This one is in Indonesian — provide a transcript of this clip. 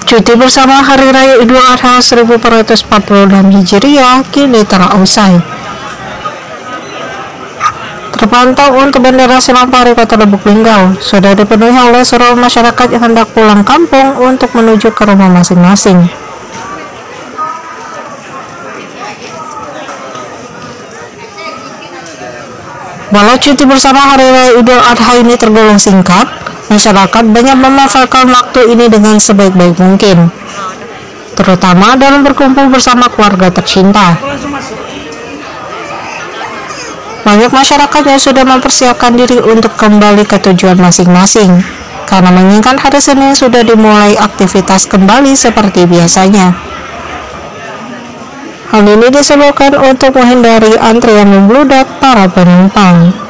Cuti bersama Hari Raya Idul Adha 1446 Hijriah kini telah usai. Terpantau untuk Bandara Selampari Kota Lubuk Linggau sudah dipenuhi oleh seluruh masyarakat yang hendak pulang kampung untuk menuju ke rumah masing-masing. Walau cuti bersama Hari Raya Idul Adha ini tergolong singkat, masyarakat banyak memanfaatkan waktu ini dengan sebaik-baik mungkin, terutama dalam berkumpul bersama keluarga tercinta. Banyak masyarakat yang sudah mempersiapkan diri untuk kembali ke tujuan masing-masing, karena mengingat hari Senin sudah dimulai aktivitas kembali seperti biasanya. Hal ini disebabkan untuk menghindari antrian membludak para penumpang.